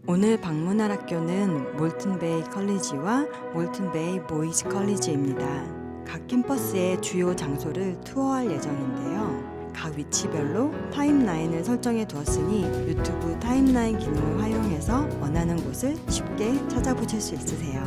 오늘 방문할 학교는 몰튼베이 컬리지와 몰튼베이 보이즈 컬리지입니다. 각 캠퍼스의 주요 장소를 투어할 예정인데요. 각 위치별로 타임라인을 설정해 두었으니 유튜브 타임라인 기능을 활용해서 원하는 곳을 쉽게 찾아보실 수 있으세요.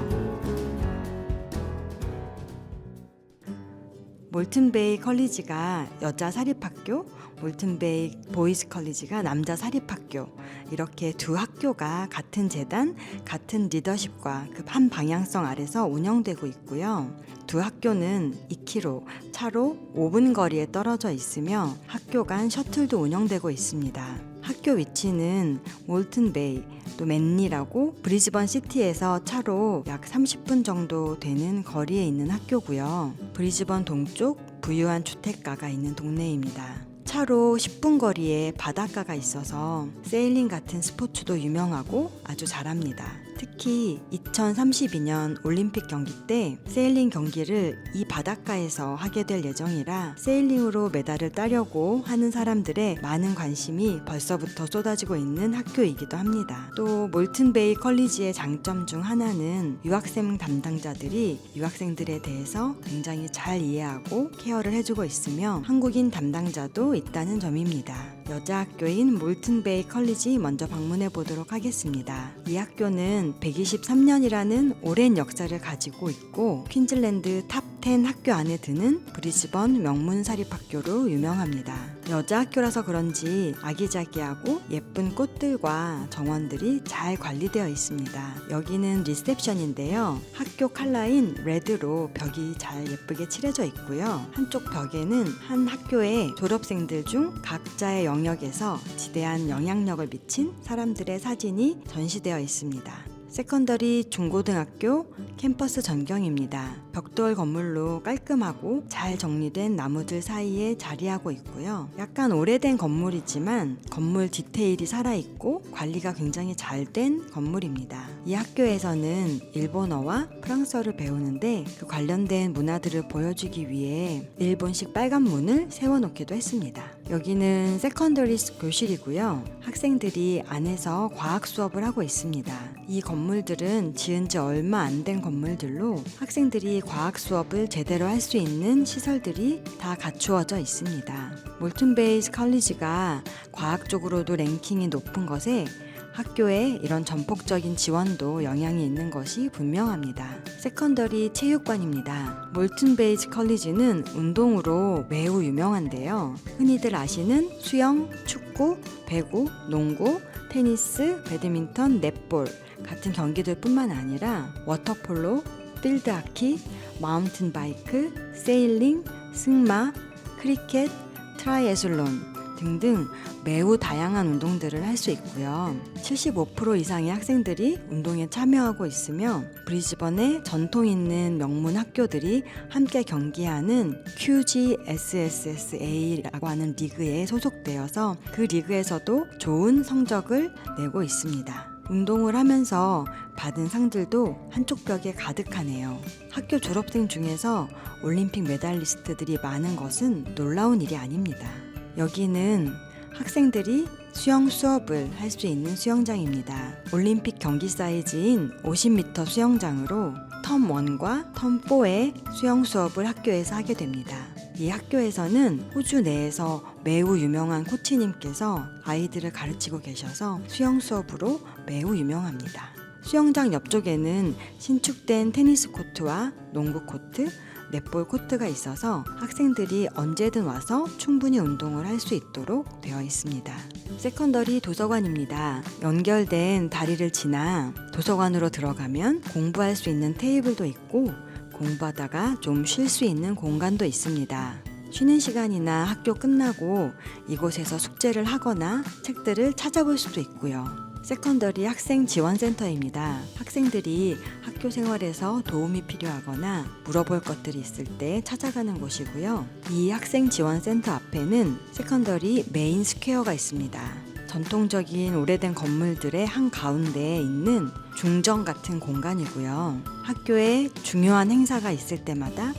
몰튼베이 컬리지가 여자 사립학교, 몰튼베이 보이즈 컬리지가 남자 사립학교, 이렇게 두 학교가 같은 재단, 같은 리더십과 그 한 방향성 아래서 운영되고 있고요. 두 학교는 2km, 차로 5분 거리에 떨어져 있으며 학교 간 셔틀도 운영되고 있습니다. 학교 위치는 몰튼베이, 또 맨리라고 브리즈번 시티에서 차로 약 30분 정도 되는 거리에 있는 학교고요. 브리즈번 동쪽 부유한 주택가가 있는 동네입니다. 차로 10분 거리에 바닷가가 있어서 세일링 같은 스포츠도 유명하고 아주 잘합니다. 특히 2032년 올림픽 경기 때 세일링 경기를 이 바닷가에서 하게 될 예정이라 세일링으로 메달을 따려고 하는 사람들의 많은 관심이 벌써부터 쏟아지고 있는 학교이기도 합니다. 또 몰튼베이 컬리지의 장점 중 하나는 유학생 담당자들이 유학생들에 대해서 굉장히 잘 이해하고 케어를 해주고 있으며 한국인 담당자도 있다는 점입니다. 여자 학교인 몰튼베이 컬리지 먼저 방문해 보도록 하겠습니다. 이 학교는 123년이라는 오랜 역사를 가지고 있고 퀸즐랜드 탑 10 학교 안에 드는 브리즈번 명문 사립학교로 유명합니다. 여자 학교라서 그런지 아기자기하고 예쁜 꽃들과 정원들이 잘 관리되어 있습니다. 여기는 리셉션인데요. 학교 컬러인 레드로 벽이 잘 예쁘게 칠해져 있고요. 한쪽 벽에는 한 학교의 졸업생들 중 각자의 영역에서 지대한 영향력을 미친 사람들의 사진이 전시되어 있습니다. 세컨더리 중고등학교 캠퍼스 전경입니다. 벽돌 건물로 깔끔하고 잘 정리된 나무들 사이에 자리하고 있고요. 약간 오래된 건물이지만 건물 디테일이 살아있고 관리가 굉장히 잘 된 건물입니다. 이 학교에서는 일본어와 프랑스어를 배우는데 그 관련된 문화들을 보여주기 위해 일본식 빨간 문을 세워놓기도 했습니다. 여기는 세컨더리 교실이고요. 학생들이 안에서 과학 수업을 하고 있습니다. 이 건물들은 지은 지 얼마 안 된 건물들로 학생들이 과학 수업을 제대로 할 수 있는 시설들이 다 갖추어져 있습니다. 몰튼베이 컬리지가 과학적으로도 랭킹이 높은 것에 학교에 이런 전폭적인 지원도 영향이 있는 것이 분명합니다. 세컨더리 체육관입니다. 몰튼베이 컬리지는 운동으로 매우 유명한데요. 흔히들 아시는 수영, 축구, 배구, 농구, 테니스, 배드민턴, 넷볼 같은 경기들 뿐만 아니라 워터폴로, 필드하키, 마운틴바이크, 세일링, 승마, 크리켓, 트라이애슬론 등등 매우 다양한 운동들을 할 수 있고요. 75% 이상의 학생들이 운동에 참여하고 있으며 브리즈번의 전통 있는 명문 학교들이 함께 경기하는 QGSSSA라고 하는 리그에 소속되어서 그 리그에서도 좋은 성적을 내고 있습니다. 운동을 하면서 받은 상들도 한쪽 벽에 가득하네요. 학교 졸업생 중에서 올림픽 메달리스트들이 많은 것은 놀라운 일이 아닙니다. 여기는 학생들이 수영 수업을 할 수 있는 수영장입니다. 올림픽 경기 사이즈인 50m 수영장으로 텀 1과 텀 4의 수영 수업을 학교에서 하게 됩니다. 이 학교에서는 호주 내에서 매우 유명한 코치님께서 아이들을 가르치고 계셔서 수영 수업으로 매우 유명합니다. 수영장 옆쪽에는 신축된 테니스 코트와 농구 코트, 넷볼 코트가 있어서 학생들이 언제든 와서 충분히 운동을 할 수 있도록 되어 있습니다. 세컨더리 도서관입니다. 연결된 다리를 지나 도서관으로 들어가면 공부할 수 있는 테이블도 있고 공부하다가 좀 쉴 수 있는 공간도 있습니다. 쉬는 시간이나 학교 끝나고 이곳에서 숙제를 하거나 책들을 찾아볼 수도 있고요. 세컨더리 학생 지원센터입니다. 학생들이 학교 생활에서 도움이 필요하거나 물어볼 것들이 있을 때 찾아가는 곳이고요. 이 학생 지원센터 앞에는 세컨더리 메인 스퀘어가 있습니다. 전통적인 오래된 건물들의 한가운데에 있는 중정 같은 공간이고요. 학교에 중요한 행사가 있을 때마다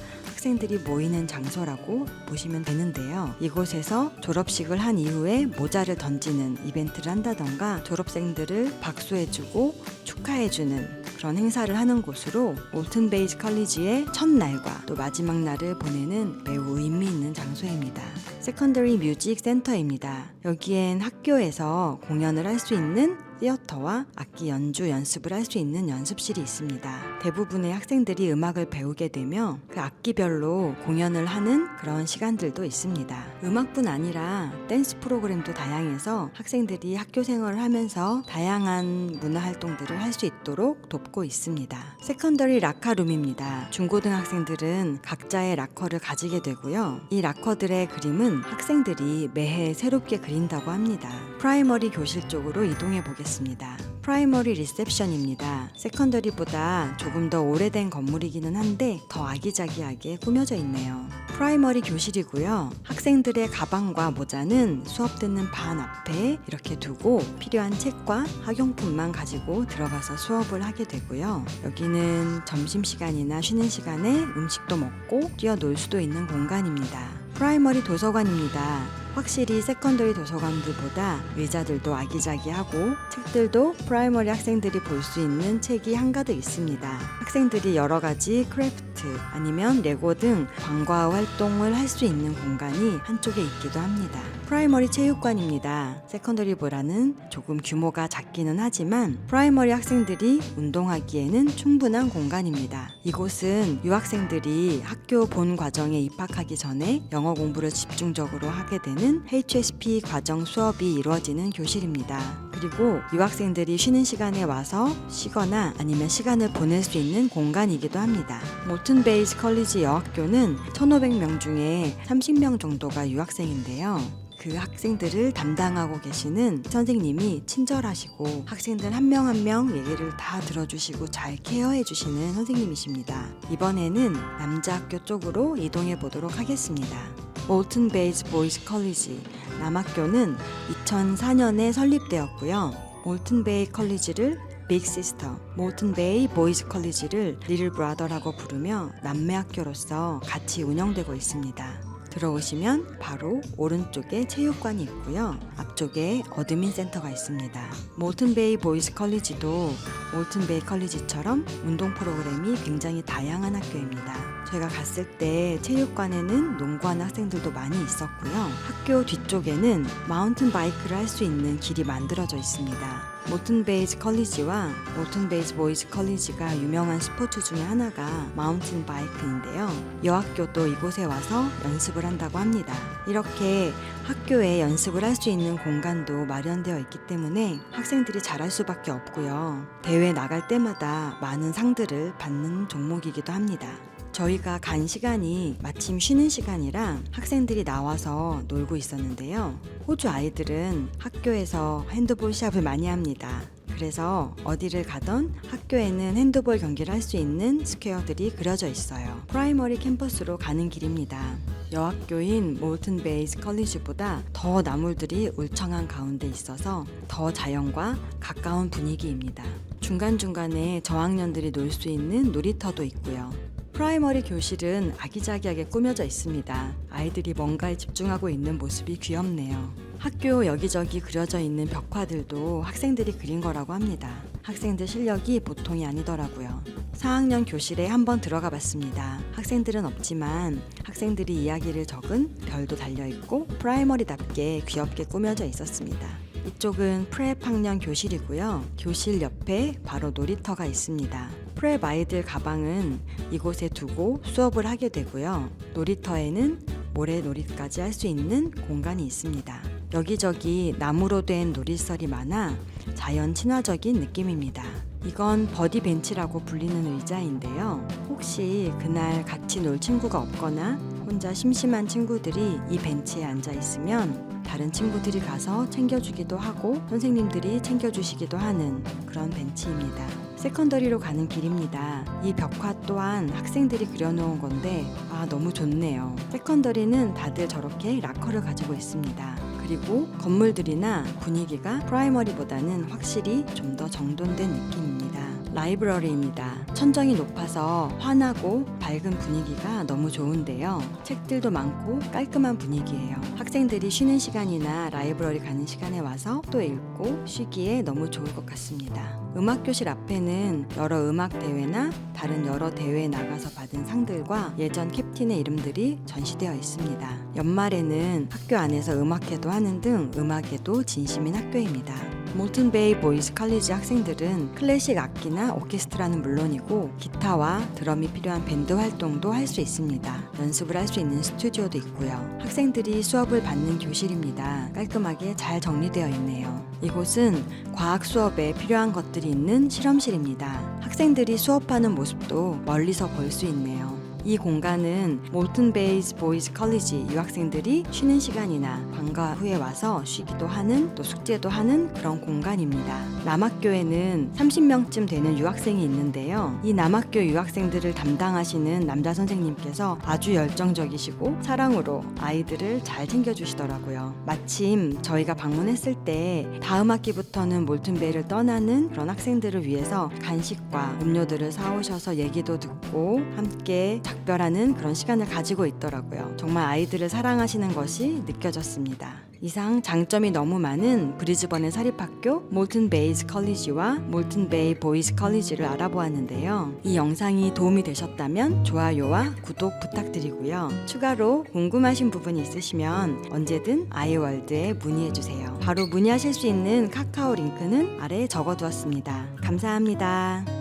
학생들이 모이는 장소라고 보시면 되는데요. 이곳에서 졸업식을 한 이후에 모자를 던지는 이벤트를 한다던가 졸업생들을 박수해주고 축하해주는 그런 행사를 하는 곳으로 몰튼 베이스 컬리지의 첫날과 또 마지막 날을 보내는 매우 의미 있는 장소입니다. 세컨더리 뮤직 센터입니다. 여기엔 학교에서 공연을 할 수 있는 시어터와 악기 연주 연습을 할 수 있는 연습실이 있습니다. 대부분의 학생들이 음악을 배우게 되며 그 악기별로 공연을 하는 그런 시간들도 있습니다. 음악뿐 아니라 댄스 프로그램도 다양해서 학생들이 학교 생활을 하면서 다양한 문화 활동들을 할 수 있도록 돕고 있습니다. 세컨더리 락커룸입니다. 중고등학생들은 각자의 락커를 가지게 되고요. 이 락커들의 그림은 학생들이 매해 새롭게 그린다고 합니다. 프라이머리 교실 쪽으로 이동해 보겠습니다. 프라이머리 리셉션입니다. 세컨더리보다 조금 더 오래된 건물이기는 한데 더 아기자기하게 꾸며져 있네요. 프라이머리 교실이고요. 학생들의 가방과 모자는 수업 듣는 반 앞에 이렇게 두고 필요한 책과 학용품만 가지고 들어가서 수업을 하게 되고요. 여기는 점심시간이나 쉬는 시간에 음식도 먹고 뛰어놀 수도 있는 공간입니다. 프라이머리 도서관입니다. 확실히 세컨더리 도서관들보다 의자들도 아기자기하고 책들도 프라이머리 학생들이 볼 수 있는 책이 한가득 있습니다. 학생들이 여러 가지 크래프트 아니면 레고 등 방과후 활동을 할 수 있는 공간이 한쪽에 있기도 합니다. 프라이머리 체육관입니다. 세컨더리보다는 조금 규모가 작기는 하지만 프라이머리 학생들이 운동하기에는 충분한 공간입니다. 이곳은 유학생들이 학교 본 과정에 입학하기 전에 영어 공부를 집중적으로 하게 되는 HSP 과정 수업이 이루어지는 교실입니다. 그리고 유학생들이 쉬는 시간에 와서 쉬거나 아니면 시간을 보낼 수 있는 공간이기도 합니다. 몰튼 베이스 컬리지 여학교는 1,500명 중에 30명 정도가 유학생인데요. 그 학생들을 담당하고 계시는 선생님이 친절하시고 학생들 한 명 한 명 얘기를 다 들어주시고 잘 케어해 주시는 선생님이십니다. 이번에는 남자 학교 쪽으로 이동해 보도록 하겠습니다. 몰튼 베이스 보이스 컬리지 남학교는 2004년에 설립되었고요. 몰튼 베이 컬리지를 빅 시스터, 몰튼 베이 보이스 컬리지를 리틀 브라더라고 부르며 남매 학교로서 같이 운영되고 있습니다. 들어오시면 바로 오른쪽에 체육관이 있고요. 앞쪽에 어드민 센터가 있습니다. 몰튼 베이 보이스 컬리지도 몰튼 베이 컬리지처럼 운동 프로그램이 굉장히 다양한 학교입니다. 저희가 갔을 때 체육관에는 농구하는 학생들도 많이 있었고요. 학교 뒤쪽에는 마운틴 바이크를 할 수 있는 길이 만들어져 있습니다. 몰튼 베이스 컬리지와 몰튼 베이스 보이스 컬리지가 유명한 스포츠 중에 하나가 마운틴 바이크인데요. 여학교도 이곳에 와서 연습을 한다고 합니다. 이렇게 학교에 연습을 할 수 있는 공간도 마련되어 있기 때문에 학생들이 잘할 수밖에 없고요. 대회 나갈 때마다 많은 상들을 받는 종목이기도 합니다. 저희가 간 시간이 마침 쉬는 시간이라 학생들이 나와서 놀고 있었는데요. 호주 아이들은 학교에서 핸드볼 시합을 많이 합니다. 그래서 어디를 가던 학교에는 핸드볼 경기를 할 수 있는 스퀘어들이 그려져 있어요. 프라이머리 캠퍼스로 가는 길입니다. 여학교인 몰튼 베이스 컬리지보다 더 나물들이 울창한 가운데 있어서 더 자연과 가까운 분위기입니다. 중간중간에 저학년들이 놀 수 있는 놀이터도 있고요. 프라이머리 교실은 아기자기하게 꾸며져 있습니다. 아이들이 뭔가에 집중하고 있는 모습이 귀엽네요. 학교 여기저기 그려져 있는 벽화들도 학생들이 그린 거라고 합니다. 학생들 실력이 보통이 아니더라고요. 4학년 교실에 한번 들어가 봤습니다. 학생들은 없지만 학생들이 이야기를 적은 별도 달려있고 프라이머리답게 귀엽게 꾸며져 있었습니다. 이쪽은 프랩 학년 교실이고요. 교실 옆에 바로 놀이터가 있습니다. 프랩 아이들 가방은 이곳에 두고 수업을 하게 되고요. 놀이터에는 모래놀이까지 할 수 있는 공간이 있습니다. 여기저기 나무로 된 놀이설이 많아 자연 친화적인 느낌입니다. 이건 버디 벤치라고 불리는 의자인데요. 혹시 그날 같이 놀 친구가 없거나 혼자 심심한 친구들이 이 벤치에 앉아 있으면 다른 친구들이 가서 챙겨주기도 하고 선생님들이 챙겨주시기도 하는 그런 벤치입니다. 세컨더리로 가는 길입니다. 이 벽화 또한 학생들이 그려놓은 건데 너무 좋네요. 세컨더리는 다들 저렇게 락커를 가지고 있습니다. 그리고 건물들이나 분위기가 프라이머리보다는 확실히 좀 더 정돈된 느낌입니다. 라이브러리입니다. 천정이 높아서 환하고 밝은 분위기가 너무 좋은데요. 책들도 많고 깔끔한 분위기예요. 학생들이 쉬는 시간이나 라이브러리 가는 시간에 와서 또 읽고 쉬기에 너무 좋을 것 같습니다. 음악교실 앞에는 여러 음악 대회나 다른 여러 대회에 나가서 받은 상들과 예전 캡틴의 이름들이 전시되어 있습니다. 연말에는 학교 안에서 음악회도 하는 등 음악에도 진심인 학교입니다. 몰튼 베이 보이스 컬리지 학생들은 클래식 악기나 오케스트라는 물론이고 기타와 드럼이 필요한 밴드 활동도 할 수 있습니다. 연습을 할 수 있는 스튜디오도 있고요. 학생들이 수업을 받는 교실입니다. 깔끔하게 잘 정리되어 있네요. 이곳은 과학 수업에 필요한 것들이 있는 실험실입니다. 학생들이 수업하는 모습도 멀리서 볼 수 있네요. 이 공간은 몰튼 베이스 보이즈 컬리지 유학생들이 쉬는 시간이나 방과 후에 와서 쉬기도 하는 또 숙제도 하는 그런 공간입니다. 남학교에는 30명쯤 되는 유학생이 있는데요. 이 남학교 유학생들을 담당하시는 남자 선생님께서 아주 열정적이시고 사랑으로 아이들을 잘 챙겨주시더라고요. 마침 저희가 방문했을 때 다음 학기부터는 몰튼 베이를 떠나는 그런 학생들을 위해서 간식과 음료들을 사오셔서 얘기도 듣고 함께 작별하는 그런 시간을 가지고 있더라고요. 정말 아이들을 사랑하시는 것이 느껴졌습니다. 이상 장점이 너무 많은 브리즈번의 사립학교 몰튼 베이스 컬리지와 몰튼 베이 보이스 컬리지를 알아보았는데요. 이 영상이 도움이 되셨다면 좋아요와 구독 부탁드리고요. 추가로 궁금하신 부분이 있으시면 언제든 아이월드에 문의해주세요. 바로 문의하실 수 있는 카카오 링크는 아래에 적어두었습니다. 감사합니다.